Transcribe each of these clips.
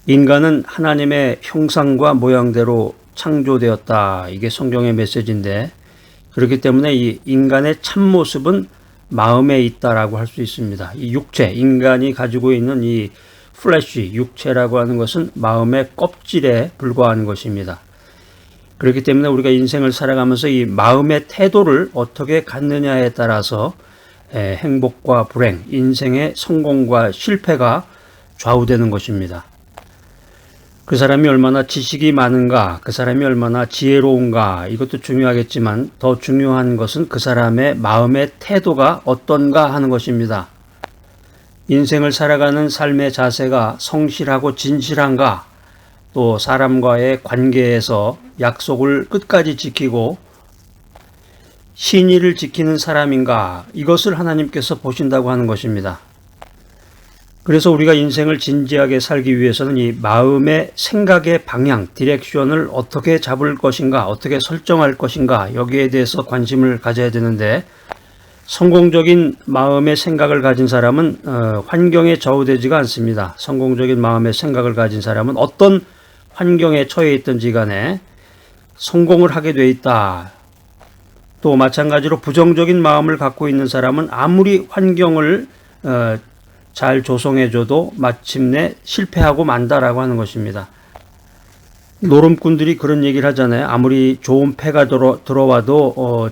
인간은 하나님의 형상과 모양대로 창조되었다. 이게 성경의 메시지인데, 그렇기 때문에 이 인간의 참모습은 마음에 있다라고 할 수 있습니다. 이 육체, 인간이 가지고 있는 이 플래시, 육체라고 하는 것은 마음의 껍질에 불과한 것입니다. 그렇기 때문에 우리가 인생을 살아가면서 이 마음의 태도를 어떻게 갖느냐에 따라서 행복과 불행, 인생의 성공과 실패가 좌우되는 것입니다. 그 사람이 얼마나 지식이 많은가, 그 사람이 얼마나 지혜로운가, 이것도 중요하겠지만 더 중요한 것은 그 사람의 마음의 태도가 어떤가 하는 것입니다. 인생을 살아가는 삶의 자세가 성실하고 진실한가, 또 사람과의 관계에서 약속을 끝까지 지키고 신의를 지키는 사람인가, 이것을 하나님께서 보신다고 하는 것입니다. 그래서 우리가 인생을 진지하게 살기 위해서는 이 마음의 생각의 방향, 디렉션을 어떻게 잡을 것인가, 어떻게 설정할 것인가, 여기에 대해서 관심을 가져야 되는데, 성공적인 마음의 생각을 가진 사람은 환경에 좌우되지가 않습니다. 성공적인 마음의 생각을 가진 사람은 어떤 환경에 처해 있든지 간에 성공을 하게 돼 있다. 또 마찬가지로 부정적인 마음을 갖고 있는 사람은 아무리 환경을 잘 조성해줘도 마침내 실패하고 만다라고 하는 것입니다. 노름꾼들이 그런 얘기를 하잖아요. 아무리 좋은 패가 들어와도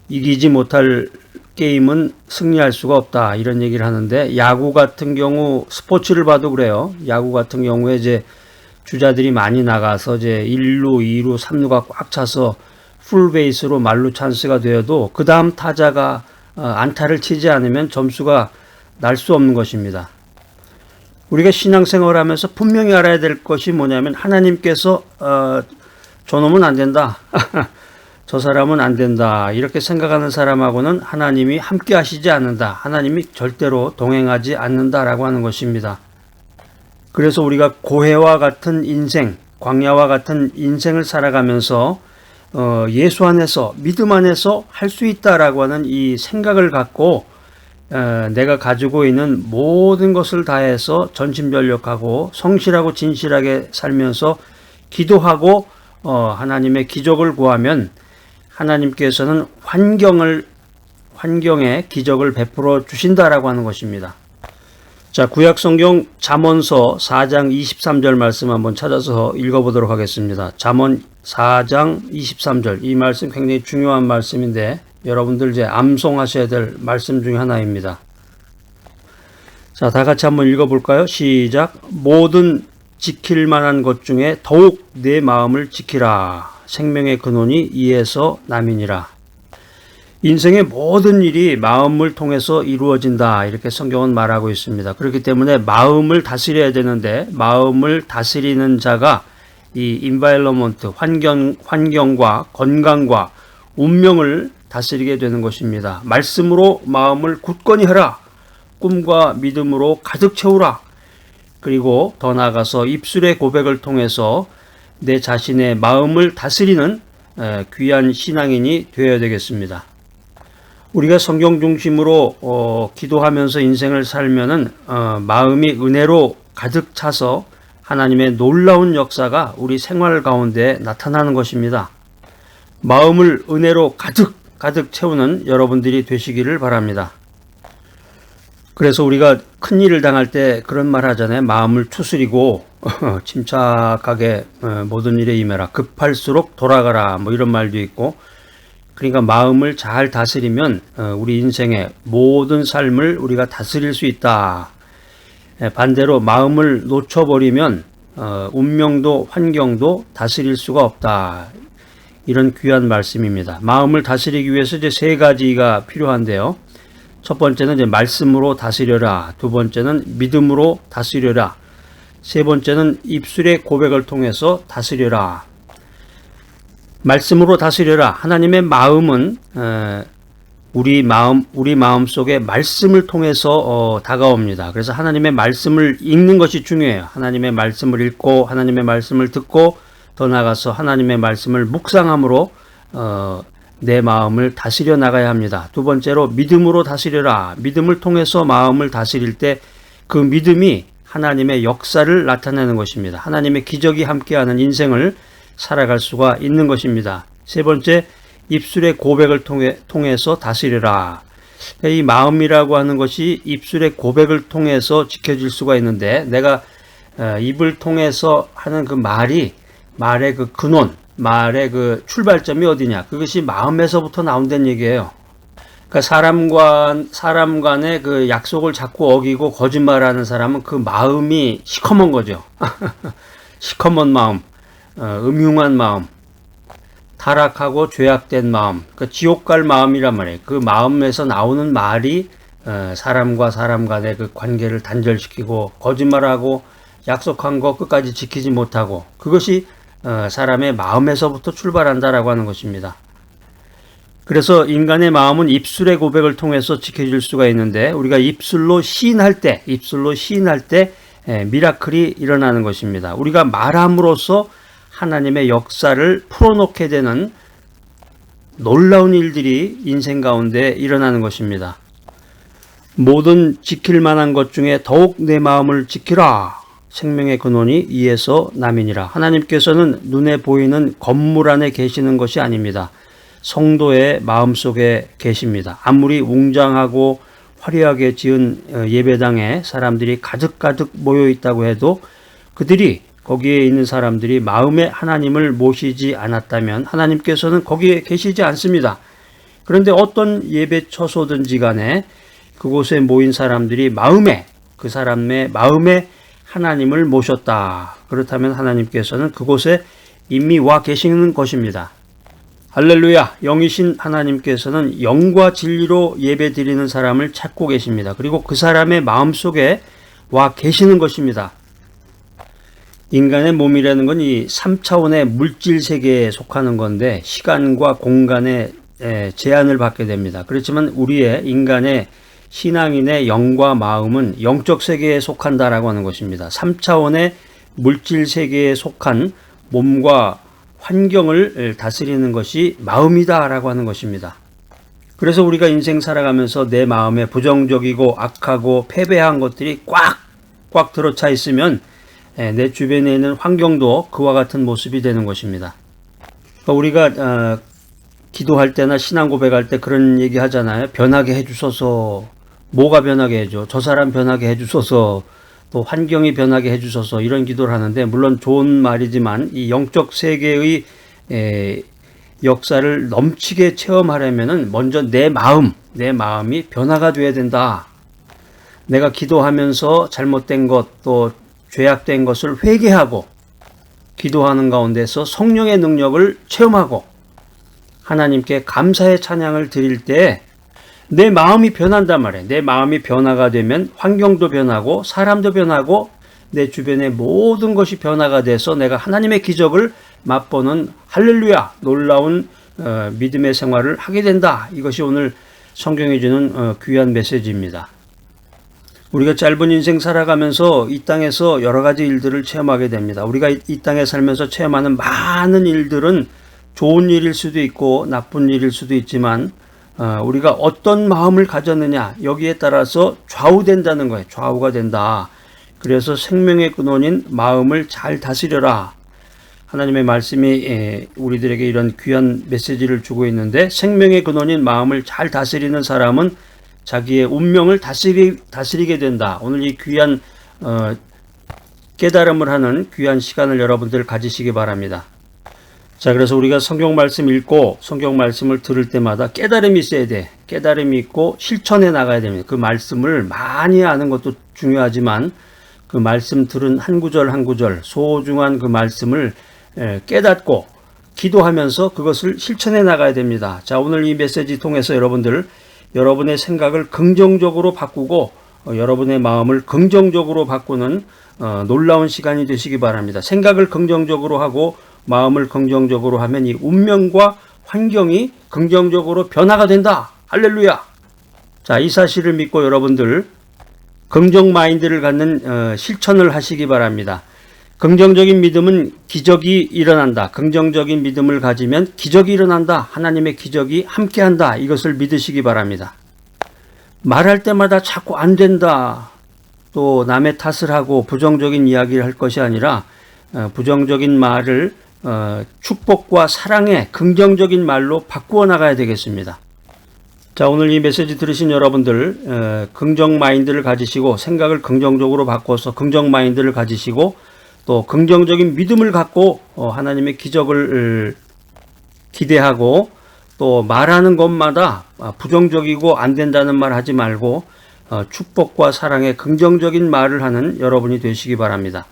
이기지 못할 게임은 승리할 수가 없다, 이런 얘기를 하는데, 야구 같은 경우 스포츠를 봐도 그래요. 야구 같은 경우에 이제 주자들이 많이 나가서 이제 1루, 2루, 3루가 꽉 차서 풀베이스로 만루 찬스가 되어도 그 다음 타자가 안타를 치지 않으면 점수가 날 수 없는 것입니다. 우리가 신앙생활을 하면서 분명히 알아야 될 것이 뭐냐면, 하나님께서 저놈은 안 된다, 저 사람은 안 된다, 이렇게 생각하는 사람하고는 하나님이 함께 하시지 않는다, 하나님이 절대로 동행하지 않는다라고 하는 것입니다. 그래서 우리가 고해와 같은 인생, 광야와 같은 인생을 살아가면서 예수 안에서, 믿음 안에서 할 수 있다라고 하는 이 생각을 갖고 내가 가지고 있는 모든 것을 다해서 전심전력하고 성실하고 진실하게 살면서 기도하고 하나님의 기적을 구하면, 하나님께서는 환경에 기적을 베풀어 주신다라고 하는 것입니다. 자, 구약성경 잠언서 4장 23절 말씀 한번 찾아서 읽어보도록 하겠습니다. 잠언 4장 23절, 이 말씀 굉장히 중요한 말씀인데 여러분들 이제 암송하셔야 될 말씀 중에 하나입니다. 자, 다 같이 한번 읽어볼까요? 시작. 모든 지킬 만한 것 중에 더욱 내 마음을 지키라. 생명의 근원이 이에서 남이니라. 인생의 모든 일이 마음을 통해서 이루어진다, 이렇게 성경은 말하고 있습니다. 그렇기 때문에 마음을 다스려야 되는데, 마음을 다스리는 자가 이 environment, 환경과 건강과 운명을 다스리게 되는 것입니다. 말씀으로 마음을 굳건히 하라. 꿈과 믿음으로 가득 채우라. 그리고 더 나아가서 입술의 고백을 통해서 내 자신의 마음을 다스리는 귀한 신앙인이 되어야 되겠습니다. 우리가 성경 중심으로 기도하면서 인생을 살면은 마음이 은혜로 가득 차서 하나님의 놀라운 역사가 우리 생활 가운데 나타나는 것입니다. 마음을 은혜로 가득 채우는 여러분들이 되시기를 바랍니다. 그래서 우리가 큰 일을 당할 때 그런 말 하잖아요. 마음을 추스리고 침착하게 모든 일에 임해라. 급할수록 돌아가라. 뭐 이런 말도 있고, 그러니까 마음을 잘 다스리면 우리 인생의 모든 삶을 우리가 다스릴 수 있다. 반대로 마음을 놓쳐버리면 운명도 환경도 다스릴 수가 없다. 이런 귀한 말씀입니다. 마음을 다스리기 위해서 이제 세 가지가 필요한데요. 첫 번째는 이제 말씀으로 다스려라. 두 번째는 믿음으로 다스려라. 세 번째는 입술의 고백을 통해서 다스려라. 말씀으로 다스려라. 하나님의 마음은 우리 마음 속에 말씀을 통해서 다가옵니다. 그래서 하나님의 말씀을 읽는 것이 중요해요. 하나님의 말씀을 읽고 하나님의 말씀을 듣고 더 나아가서 하나님의 말씀을 묵상함으로 내 마음을 다스려 나가야 합니다. 두 번째로 믿음으로 다스려라. 믿음을 통해서 마음을 다스릴 때 그 믿음이 하나님의 역사를 나타내는 것입니다. 하나님의 기적이 함께하는 인생을 살아갈 수가 있는 것입니다. 세 번째, 입술의 고백을 통해서 다스리라. 이 마음이라고 하는 것이 입술의 고백을 통해서 지켜질 수가 있는데, 내가 입을 통해서 하는 그 말의 그 근원, 말의 그 출발점이 어디냐? 그것이 마음에서부터 나온다는 얘기예요. 그러니까 사람 간의 그 약속을 자꾸 어기고 거짓말하는 사람은 그 마음이 시커먼 거죠. 시커먼 마음, 음흉한 마음, 타락하고 죄악된 마음, 그 지옥 갈 마음이란 말이에요. 그 마음에서 나오는 말이 사람과 사람 간의 그 관계를 단절시키고 거짓말하고 약속한 거 끝까지 지키지 못하고, 그것이 사람의 마음에서부터 출발한다라고 하는 것입니다. 그래서 인간의 마음은 입술의 고백을 통해서 지켜질 수가 있는데, 우리가 입술로 시인할 때 미라클이 일어나는 것입니다. 우리가 말함으로써 하나님의 역사를 풀어놓게 되는 놀라운 일들이 인생 가운데 일어나는 것입니다. 모든 지킬 만한 것 중에 더욱 내 마음을 지키라. 생명의 근원이 이에서 남이니라. 하나님께서는 눈에 보이는 건물 안에 계시는 것이 아닙니다. 성도의 마음속에 계십니다. 아무리 웅장하고 화려하게 지은 예배당에 사람들이 가득가득 모여 있다고 해도 그들이, 거기에 있는 사람들이 마음에 하나님을 모시지 않았다면 하나님께서는 거기에 계시지 않습니다. 그런데 어떤 예배 처소든지 간에 그곳에 모인 사람들이 그 사람의 마음에 하나님을 모셨다. 그렇다면 하나님께서는 그곳에 이미 와 계시는 것입니다. 할렐루야! 영이신 하나님께서는 영과 진리로 예배 드리는 사람을 찾고 계십니다. 그리고 그 사람의 마음속에 와 계시는 것입니다. 인간의 몸이라는 건 이 3차원의 물질 세계에 속하는 건데, 시간과 공간의 제한을 받게 됩니다. 그렇지만 우리의 인간의 신앙인의 영과 마음은 영적 세계에 속한다라고 하는 것입니다. 3차원의 물질 세계에 속한 몸과 환경을 다스리는 것이 마음이다라고 하는 것입니다. 그래서 우리가 인생 살아가면서 내 마음에 부정적이고 악하고 패배한 것들이 꽉 들어차 있으면 내 주변에 있는 환경도 그와 같은 모습이 되는 것입니다. 우리가 기도할 때나 신앙 고백할 때 그런 얘기 하잖아요. 변하게 해주소서. 뭐가 변하게 해줘? 저 사람 변하게 해주소서. 또 환경이 변하게 해주소서. 이런 기도를 하는데, 물론 좋은 말이지만 이 영적 세계의 역사를 넘치게 체험하려면은 먼저 내 마음이 변화가 돼야 된다. 내가 기도하면서 잘못된 것, 또 죄악된 것을 회개하고 기도하는 가운데서 성령의 능력을 체험하고 하나님께 감사의 찬양을 드릴 때 내 마음이 변한단 말이에요. 내 마음이 변화가 되면 환경도 변하고 사람도 변하고 내 주변의 모든 것이 변화가 돼서 내가 하나님의 기적을 맛보는 할렐루야, 놀라운 믿음의 생활을 하게 된다. 이것이 오늘 성경이 주는 귀한 메시지입니다. 우리가 짧은 인생 살아가면서 이 땅에서 여러 가지 일들을 체험하게 됩니다. 우리가 이 땅에 살면서 체험하는 많은 일들은 좋은 일일 수도 있고 나쁜 일일 수도 있지만 우리가 어떤 마음을 가졌느냐, 여기에 따라서 좌우된다는 거예요. 좌우가 된다. 그래서 생명의 근원인 마음을 잘 다스려라. 하나님의 말씀이 우리들에게 이런 귀한 메시지를 주고 있는데, 생명의 근원인 마음을 잘 다스리는 사람은 자기의 운명을 다스리게 된다. 오늘 이 귀한 깨달음을 하는 귀한 시간을 여러분들 가지시기 바랍니다. 자, 그래서 우리가 성경 말씀 읽고 성경 말씀을 들을 때마다 깨달음이 있어야 돼. 깨달음이 있고 실천해 나가야 됩니다. 그 말씀을 많이 아는 것도 중요하지만 그 말씀 들은 한 구절 한 구절 소중한 그 말씀을 깨닫고 기도하면서 그것을 실천해 나가야 됩니다. 자, 오늘 이 메시지 통해서 여러분의 생각을 긍정적으로 바꾸고 여러분의 마음을 긍정적으로 바꾸는 놀라운 시간이 되시기 바랍니다. 생각을 긍정적으로 하고 마음을 긍정적으로 하면 이 운명과 환경이 긍정적으로 변화가 된다. 할렐루야. 자, 이 사실을 믿고 여러분들 긍정 마인드를 갖는 실천을 하시기 바랍니다. 긍정적인 믿음은 기적이 일어난다. 긍정적인 믿음을 가지면 기적이 일어난다. 하나님의 기적이 함께한다. 이것을 믿으시기 바랍니다. 말할 때마다 자꾸 안 된다. 또 남의 탓을 하고 부정적인 이야기를 할 것이 아니라 부정적인 말을 축복과 사랑의 긍정적인 말로 바꾸어 나가야 되겠습니다. 자, 오늘 이 메시지 들으신 여러분들 긍정 마인드를 가지시고 생각을 긍정적으로 바꿔서 긍정 마인드를 가지시고 또 긍정적인 믿음을 갖고 하나님의 기적을 기대하고 또 말하는 것마다 부정적이고 안 된다는 말 하지 말고 축복과 사랑의 긍정적인 말을 하는 여러분이 되시기 바랍니다.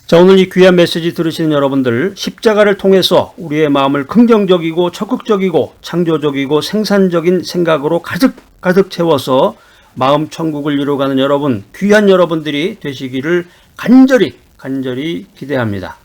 자, 오늘 이 귀한 메시지 들으시는 여러분들, 십자가를 통해서 우리의 마음을 긍정적이고 적극적이고 창조적이고 생산적인 생각으로 가득 채워서 마음 천국을 이루어가는 여러분, 귀한 여러분들이 되시기를 간절히 기대합니다.